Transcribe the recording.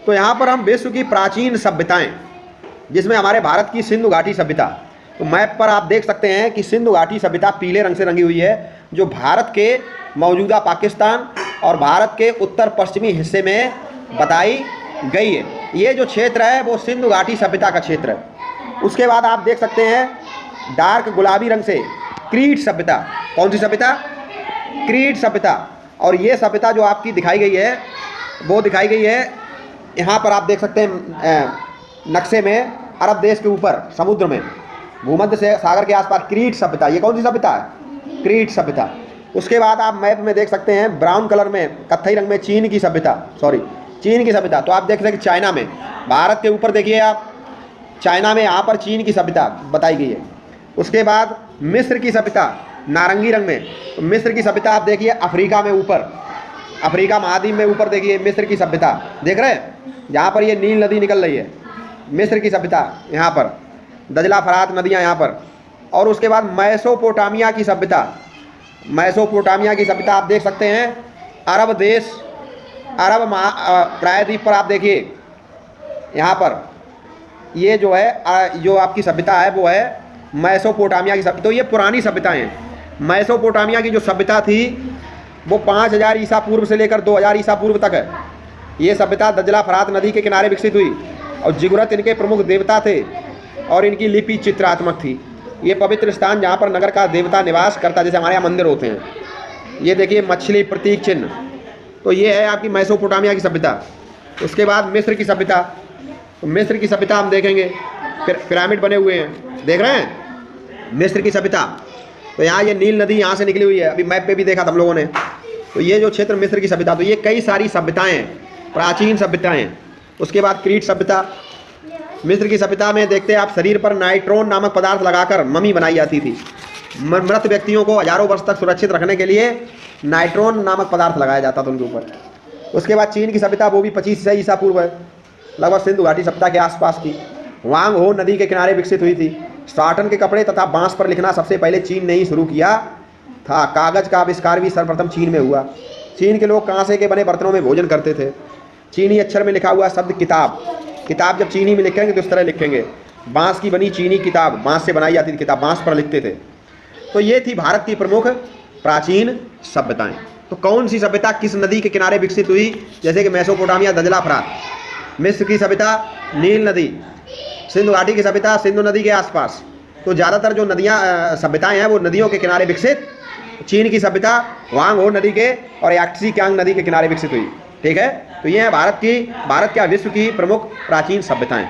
तो यहाँ पर हम विश्व की प्राचीन सभ्यताएं, जिसमें हमारे भारत की सिंधु घाटी सभ्यता, तो मैप पर आप देख सकते हैं कि सिंधु घाटी सभ्यता पीले रंग से रंगी हुई है, जो भारत के मौजूदा पाकिस्तान और भारत के उत्तर पश्चिमी हिस्से में बताई गई है। ये जो क्षेत्र है वो सिंधु घाटी सभ्यता का क्षेत्र है। उसके बाद आप देख सकते हैं डार्क गुलाबी रंग से क्रीट सभ्यता। कौन सी सभ्यता? क्रीट सभ्यता। और ये सभ्यता जो आपकी दिखाई गई है वो दिखाई गई है यहाँ पर आप देख सकते हैं नक्शे में, अरब देश के ऊपर समुद्र में भूमध्य से सागर के आसपास क्रीट सभ्यता। ये कौन सी सभ्यता है? क्रीट सभ्यता। उसके बाद आप मैप में देख सकते हैं ब्राउन कलर में, कत्थई रंग में चीन की सभ्यता, चीन की सभ्यता। तो आप देख सकते हैं चाइना में, भारत के ऊपर देखिए आप, चाइना में यहाँ पर चीन की सभ्यता बताई गई है। उसके बाद मिस्र की सभ्यता नारंगी रंग में, तो मिस्र की सभ्यता आप देखिए अफ्रीका में ऊपर, अफ्रीका महाद्वीप में ऊपर देखिए मिस्र की सभ्यता, देख रहे हैं यहाँ पर ये नील नदी निकल रही है, मिस्र की सभ्यता यहाँ पर, दजला फरात नदियाँ यहाँ पर। और उसके बाद मेसोपोटामिया की सभ्यता, मेसोपोटामिया की सभ्यता आप देख सकते हैं अरब देश, अरब प्रायद्वीप पर आप देखिए यहाँ पर ये जो है जो आपकी सभ्यता है वो है मेसोपोटामिया की सभ्यता। तो ये पुरानी सभ्यताएं हैं। मेसोपोटामिया की जो सभ्यता थी वो 5000 ईसा पूर्व से लेकर 2000 ईसा पूर्व तक है। ये सभ्यता दजला फरात नदी के किनारे विकसित हुई और जिगुरत इनके प्रमुख देवता थे और इनकी लिपि चित्रात्मक थी। ये पवित्र स्थान जहाँ पर नगर का देवता निवास करता, जैसे हमारे यहाँ मंदिर होते हैं। ये देखिए मछली प्रतीक चिन्ह, तो ये है आपकी मेसोपोटामिया की सभ्यता। उसके बाद मिस्र की सभ्यता, तो मिस्र की सभ्यता हम देखेंगे, पिरामिड बने हुए हैं, देख रहे हैं मिस्र की सभ्यता। तो यहाँ ये नील नदी यहाँ से निकली हुई है, अभी मैप पे भी देखा था हम लोगों ने। तो ये जो क्षेत्र मिस्र की सभ्यता, तो ये कई सारी सभ्यताएं, प्राचीन सभ्यताएं। उसके बाद क्रीट सभ्यता, मिस्र की सभ्यता में देखते हैं आप शरीर पर नाइट्रोन नामक पदार्थ लगाकर ममी बनाई जाती थी। मृत व्यक्तियों को हजारों वर्ष तक सुरक्षित रखने के लिए नाइट्रोन नामक पदार्थ लगाया जाता था उनके ऊपर। उसके बाद चीन की सभ्यता, वो भी 2500 ईसा पूर्व है, लगभग सिंधु घाटी सभ्यता के आसपास की, वांग हो नदी के किनारे विकसित हुई थी। साटन के कपड़े तथा बांस पर लिखना सबसे पहले चीन ने ही शुरू किया था। कागज़ का आविष्कार भी सर्वप्रथम चीन में हुआ। चीन के लोग कांसे के बने बर्तनों में भोजन करते थे। चीनी अक्षर में लिखा हुआ शब्द किताब, किताब जब चीनी में लिखेंगे तो इस तरह लिखेंगे। बांस की बनी चीनी किताब, बांस से बनाई जाती थी किताब, बांस पर लिखते थे। तो ये थी भारत की प्रमुख प्राचीन सभ्यताएं। तो कौन सी सभ्यता किस नदी के किनारे विकसित हुई? जैसे कि मेसोपोटामिया दजला फरात, मिस्र की सभ्यता नील नदी, सिंधु घाटी की सभ्यता सिंधु नदी के आसपास। तो ज़्यादातर जो नदियाँ सभ्यताएं हैं वो नदियों के किनारे विकसित। चीन की सभ्यता वांग हो नदी के और याक्सी क्यांग नदी के किनारे विकसित हुई। ठीक है, तो ये है भारत की, भारत क्या विश्व की प्रमुख प्राचीन सभ्यताएं।